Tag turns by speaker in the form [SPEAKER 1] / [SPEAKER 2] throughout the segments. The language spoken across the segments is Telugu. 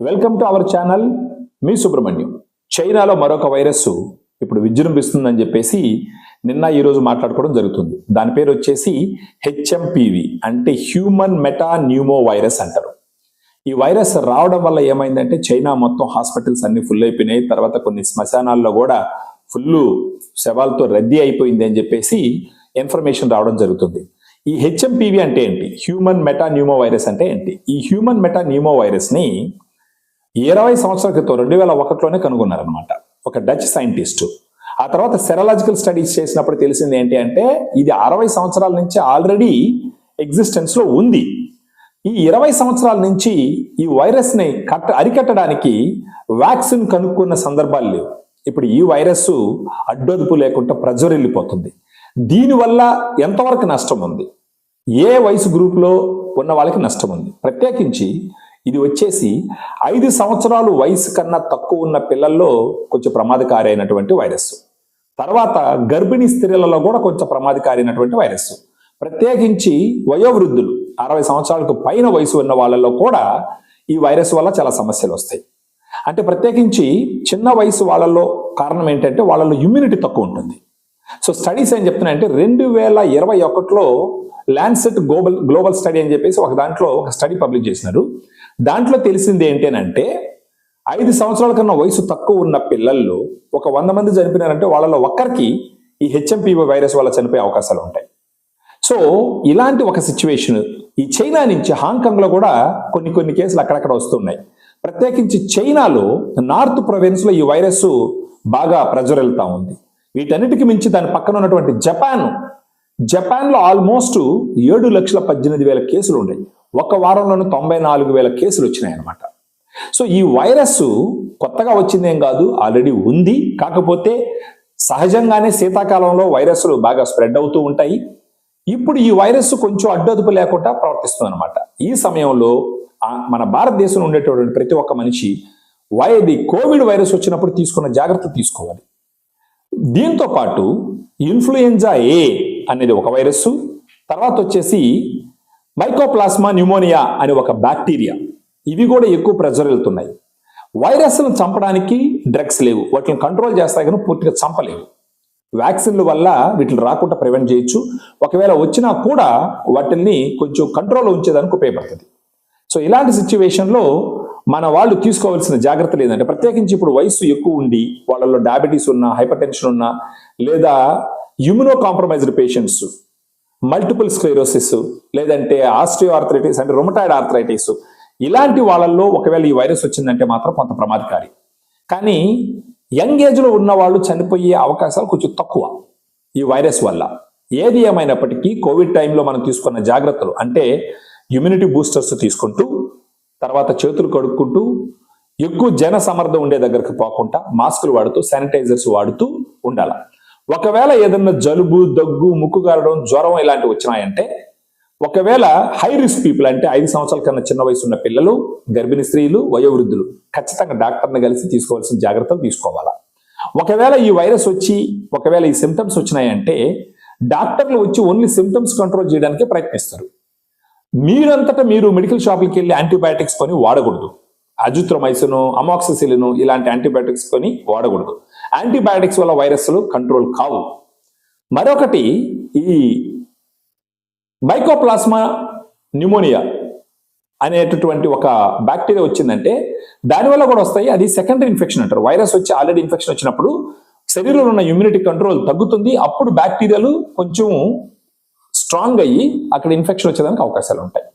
[SPEAKER 1] Welcome to our channel. మీ సుబ్రహ్మణ్యం. చైనాలో మరొక వైరస్ ఇప్పుడు విజృంభిస్తుందని చెప్పేసి నిన్న ఈరోజు మాట్లాడుకోవడం జరుగుతుంది. దాని పేరు వచ్చేసి హెచ్ఎంపివి, అంటే హ్యూమన్ మెటా న్యూమో వైరస్ అంటారు. ఈ వైరస్ రావడం వల్ల ఏమైందంటే చైనా మొత్తం హాస్పిటల్స్ అన్ని ఫుల్ అయిపోయినాయి. తర్వాత కొన్ని శ్మశానాల్లో కూడా ఫుల్ శవాలతో రద్దీ అయిపోయింది అని చెప్పేసి ఇన్ఫర్మేషన్ రావడం జరుగుతుంది. ఈ హెచ్ఎంపివి అంటే ఏంటి, హ్యూమన్ మెటా న్యూమో వైరస్ అంటే ఏంటి? ఈ హ్యూమన్ మెటా న్యూమో వైరస్ ని 20 సంవత్సరాల క్రితం 2001లోనే కనుగొన్నారనమాట ఒక డచ్ సైంటిస్టు. ఆ తర్వాత సెరలాజికల్ స్టడీస్ చేసినప్పుడు తెలిసింది ఏంటి అంటే ఇది 60 సంవత్సరాల నుంచి ఆల్రెడీ ఎగ్జిస్టెన్స్ లో ఉంది. ఈ 20 సంవత్సరాల నుంచి ఈ వైరస్ ని అరికట్టడానికి వ్యాక్సిన్ కనుక్కున్న సందర్భాలు లేవు. ఇప్పుడు ఈ వైరస్ అడ్డొదుపు లేకుండా ప్రజ్వరిల్లిపోతుంది. దీనివల్ల ఎంతవరకు నష్టం ఉంది, ఏ వయసు గ్రూప్లో ఉన్న వాళ్ళకి నష్టం ఉంది? ప్రత్యేకించి ఇది వచ్చేసి 5 సంవత్సరాలు వయసు కన్నా తక్కువ ఉన్న పిల్లల్లో కొంచెం ప్రమాదకారి అయినటువంటి వైరస్. తర్వాత గర్భిణీ స్త్రీలలో కూడా కొంచెం ప్రమాదకారి అయినటువంటి వైరస్. ప్రత్యేకించి వయోవృద్ధులు 60 సంవత్సరాలకు పైన వయసు ఉన్న వాళ్ళలో కూడా ఈ వైరస్ వల్ల చాలా సమస్యలు వస్తాయి. అంటే ప్రత్యేకించి చిన్న వయసు వాళ్ళలో కారణం ఏంటంటే వాళ్ళలో ఇమ్యూనిటీ తక్కువ ఉంటుంది. సో స్టడీస్ ఏం చెప్తున్నాయంటే 2021లో ల్యాన్సెట్ గ్లోబల్ స్టడీ అని చెప్పేసి దాంట్లో ఒక స్టడీ పబ్లిష్ చేసినారు. దాంట్లో తెలిసింది ఏంటంటే 5 సంవత్సరాల కన్నా వయసు తక్కువ ఉన్న పిల్లల్లో ఒక 100 మంది చనిపోయినారంటే వాళ్ళలో ఒక్కరికి ఈ హెచ్ఎంపివి వైరస్ వల్ల చనిపోయే అవకాశాలు ఉంటాయి. సో ఇలాంటి ఒక సిచ్యువేషన్ ఈ చైనా నుంచి హాంకాంగ్ లో కూడా కొన్ని కేసులు అక్కడక్కడ వస్తున్నాయి. ప్రత్యేకించి చైనాలో నార్త్ ప్రొవిన్స్ లో ఈ వైరస్ బాగా ప్రజ్వరిల్తా ఉంది. వీటన్నిటికి మించి దాని పక్కన ఉన్నటువంటి జపాన్లో ఆల్మోస్ట్ 7,18,000 కేసులు ఉన్నాయి. ఒక వారంలోనూ 94,000 కేసులు వచ్చినాయి అనమాట. సో ఈ వైరస్ కొత్తగా వచ్చిందేం కాదు, ఆల్రెడీ ఉంది. కాకపోతే సహజంగానే శీతాకాలంలో వైరస్లు బాగా స్ప్రెడ్ అవుతూ ఉంటాయి. ఇప్పుడు ఈ వైరస్ కొంచెం అడ్డొదుపు లేకుండా ప్రవర్తిస్తుంది అనమాట. ఈ సమయంలో మన భారతదేశంలో ఉండేటటువంటి ప్రతి ఒక్క మనిషి కోవిడ్ వైరస్ వచ్చినప్పుడు తీసుకున్న జాగ్రత్త తీసుకోవాలి. దీంతో పాటు ఇన్ఫ్లుయెంజా ఏ అనేది ఒక వైరస్, తర్వాత వచ్చేసి మైకోప్లాస్మా న్యూమోనియా అనే ఒక బ్యాక్టీరియా, ఇవి కూడా ఎక్కువ ప్రజ్వరిల్లుతున్నాయి. వైరస్లను చంపడానికి డ్రగ్స్ లేవు, వాటిని కంట్రోల్ చేస్తాయి కానీ పూర్తిగా చంపలేవు. వ్యాక్సిన్ల వల్ల వీటిని రాకుండా ప్రివెంట్ చేయొచ్చు. ఒకవేళ వచ్చినా కూడా వాటిని కొంచెం కంట్రోల్లో ఉంచేదానికి ఉపయోగపడుతుంది. సో ఇలాంటి సిచ్యువేషన్లో మన వాళ్ళు తీసుకోవాల్సిన జాగ్రత్తలు ఏంటంటే ప్రత్యేకించి ఇప్పుడు వయసు ఎక్కువ ఉండి వాళ్ళలో డయాబెటీస్ ఉన్నా, హైపర్ టెన్షన్ ఉన్నా, లేదా immuno compromised patients, multiple sclerosis, లేదంటే ఆస్టియో ఆర్థరైటిస్ అంటే రొమటాయిడ్ ఆర్థరైటిస్, ఇలాంటి వాళ్ళల్లో ఒకవేళ ఈ వైరస్ వచ్చిందంటే మాత్రం కొంత ప్రమాదకారి. కానీ యంగ్ ఏజ్లో ఉన్న వాళ్ళు చనిపోయే అవకాశాలు కొంచెం తక్కువ ఈ వైరస్ వల్ల. ఏది ఏమైనప్పటికీ కోవిడ్ టైంలో మనం తీసుకున్న జాగ్రత్తలు అంటే ఇమ్యూనిటీ బూస్టర్స్ తీసుకుంటూ, తర్వాత చేతులు కడుక్కుంటూ, ఎక్కువ జన సమర్థం ఉండే దగ్గరకు పోకుండా మాస్కులు వాడుతూ, శానిటైజర్స్ వాడుతూ ఉండాలి. ఒకవేళ ఏదన్నా జలుబు, దగ్గు, ముక్కు గారడం, జ్వరం ఇలాంటివి వచ్చినాయంటే ఒకవేళ హై రిస్క్ పీపుల్ అంటే 5 సంవత్సరాల కన్నా చిన్న వయసు ఉన్న పిల్లలు, గర్భిణీ స్త్రీలు, వయోవృద్ధులు ఖచ్చితంగా డాక్టర్ని కలిసి తీసుకోవాల్సిన జాగ్రత్తలు తీసుకోవాలా. ఒకవేళ ఈ వైరస్ వచ్చి ఒకవేళ ఈ సిమ్టమ్స్ వచ్చినాయంటే డాక్టర్లు వచ్చి ఓన్లీ సిమ్టమ్స్ కంట్రోల్ చేయడానికి ప్రయత్నిస్తారు. మీరంతటా మీరు మెడికల్ షాప్కి వెళ్ళి యాంటీబయాటిక్స్ కొని వాడకూడదు. అజిత్రోమైసిన్, అమాక్సిసిలిన్ ఇలాంటి యాంటీబయాటిక్స్ కొని వాడకూడదు. యాంటీబయాటిక్స్ వల్ల వైరస్లు కంట్రోల్ కావు. మరొకటి ఈ మైకోప్లాస్మా న్యూమోనియా అనేటటువంటి ఒక బ్యాక్టీరియా వచ్చిందంటే దానివల్ల కూడా వస్తాయి. అది సెకండరీ ఇన్ఫెక్షన్ అంటారు. వైరస్ వచ్చి ఆల్రెడీ ఇన్ఫెక్షన్ వచ్చినప్పుడు శరీరంలో ఉన్న ఇమ్యూనిటీ కంట్రోల్ తగ్గుతుంది. అప్పుడు బ్యాక్టీరియాలు కొంచెం స్ట్రాంగ్ అయ్యి అక్కడ ఇన్ఫెక్షన్ వచ్చేదానికి అవకాశాలు ఉంటాయి.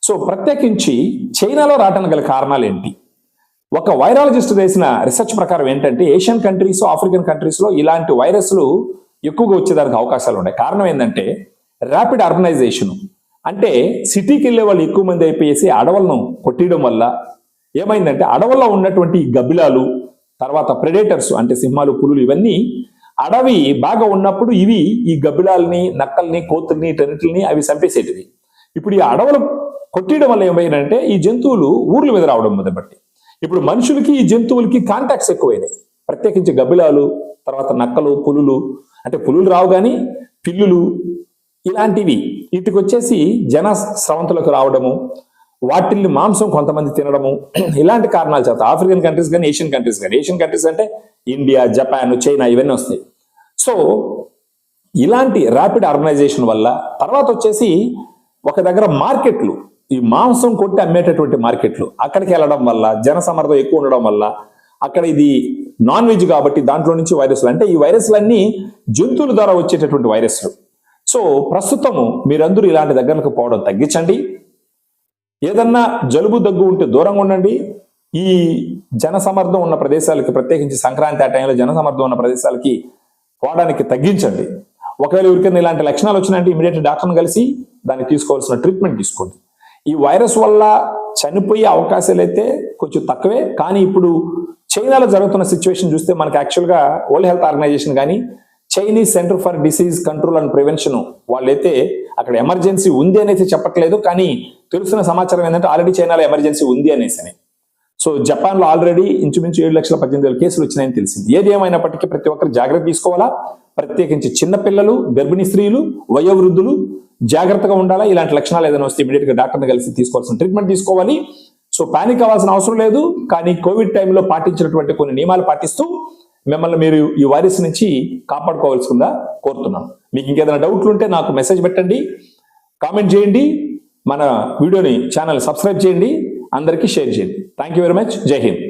[SPEAKER 1] సో ప్రత్యేకించి చైనాలో రావడానికి గల కారణాలు ఏంటి? ఒక వైరాలజిస్ట్ చేసిన రీసెర్చ్ ప్రకారం ఏంటంటే ఏషియన్ కంట్రీస్, ఆఫ్రికన్ కంట్రీస్లో ఇలాంటి వైరస్లు ఎక్కువగా వచ్చేదానికి అవకాశాలు ఉన్నాయి. కారణం ఏంటంటే ర్యాపిడ్ అర్బనైజేషన్, అంటే సిటీకి వెళ్ళే వాళ్ళు ఎక్కువ మంది అయిపోయేసి అడవులను కొట్టేయడం వల్ల ఏమైందంటే అడవుల్లో ఉన్నటువంటి గబ్బిలాలు, తర్వాత ప్రెడేటర్స్ అంటే సింహాలు, పులులు, ఇవన్నీ అడవి బాగా ఉన్నప్పుడు ఇవి ఈ గబ్బిలాల్ని, నక్కల్ని, కోతుల్ని, టెన్నిటిని అవి చంపేసేటివి. ఇప్పుడు ఈ అడవులు కొట్టేయడం వల్ల ఏమైందంటే ఈ జంతువులు ఊర్ల మీద రావడం మొదలుపెట్టి ఇప్పుడు మనుషులకి ఈ జంతువులకి కాంటాక్ట్స్ ఎక్కువైనాయి. ప్రత్యేకించి గబ్బిలాలు, తర్వాత నక్కలు, పులులు, అంటే పులులు రావు కానీ పిల్లులు, ఇలాంటివి వీటికి వచ్చేసి జన స్రవంతులకు రావడము, వాటిల్ని మాంసం కొంతమంది తినడము, ఇలాంటి కారణాల చేత ఆఫ్రికన్ కంట్రీస్ కానీ ఏషియన్ కంట్రీస్ అంటే ఇండియా, జపాన్, చైనా ఇవన్నీ వస్తాయి. సో ఇలాంటి ర్యాపిడ్ ఆర్గనైజేషన్ వల్ల తర్వాత వచ్చేసి ఒక దగ్గర మార్కెట్లు, ఈ మాంసం కొట్టి అమ్మేటటువంటి మార్కెట్లు, అక్కడికి వెళ్ళడం వల్ల జనసమర్థం ఎక్కువ ఉండడం వల్ల అక్కడ ఇది నాన్ వెజ్ కాబట్టి దాంట్లో నుంచి వైరస్లు, అంటే ఈ వైరస్లన్నీ జంతువుల ద్వారా వచ్చేటటువంటి వైరస్లు. సో ప్రస్తుతము మీరందరూ ఇలాంటి దగ్గరకు పోవడం తగ్గించండి. ఏదన్నా జలుబు దగ్గు ఉంటే దూరంగా ఉండండి. ఈ జనసమర్థం ఉన్న ప్రదేశాలకి, ప్రత్యేకించి సంక్రాంతి ఆ టైంలో జనసమర్థం ఉన్న ప్రదేశాలకి పోవడానికి తగ్గించండి. ఒకవేళ ఎవరికైనా ఇలాంటి లక్షణాలు వచ్చినాయంటే ఇమీడియట్ డాక్టర్ని కలిసి దానికి తీసుకోవాల్సిన ట్రీట్మెంట్ తీసుకోండి. ఈ వైరస్ వల్ల చనిపోయే అవకాశాలు అయితే కొంచెం తక్కువే, కానీ ఇప్పుడు చైనాలో జరుగుతున్న సిచ్యువేషన్ చూస్తే మనకి యాక్చువల్గా వరల్డ్ హెల్త్ ఆర్గనైజేషన్ కానీ Chinese centre for disease control and prevention వాళ్ళైతే అక్కడ ఎమర్జెన్సీ ఉంది అనేది చెప్పట్లేదు, కానీ తెలుస్తున్న సమాచారం ఏంటంటే ఆల్రెడీ చైనాలో ఎమర్జెన్సీ ఉంది అనేసి. సో జపాన్లో ఆల్రెడీ ఇంచుమించు 7,18,000 కేసులు వచ్చినాయని తెలిసింది. ఏది ఏమైనప్పటికీ ప్రతి ఒక్కరు జాగ్రత్త తీసుకోవాలా, ప్రత్యేకించి చిన్నపిల్లలు, గర్భిణీ స్త్రీలు, వయోవృద్ధులు జాగ్రత్తగా ఉండాలా. ఇలాంటి లక్షణాలు ఏదైనా వస్తే ఇమీడియట్ గా డాక్టర్ని కలిసి తీసుకోవాల్సిన ట్రీట్మెంట్ తీసుకోవాలి. సో పానిక్ అవ్వాల్సిన అవసరం లేదు, కానీ కోవిడ్ టైంలో పాటించినటువంటి కొన్ని నియమాలు పాటిస్తూ మిమ్మల్ని మీరు ఈ వైరస్ నుంచి కాపాడుకోవాల్సిందిగా కోరుతున్నాను. మీకు ఇంకేదైనా డౌట్లు ఉంటే నాకు మెసేజ్ పెట్టండి, కామెంట్ చేయండి, మన వీడియోని ఛానల్ సబ్స్క్రైబ్ చేయండి, అందరికీ షేర్ చేయండి. Thank you very much. జై హింద్.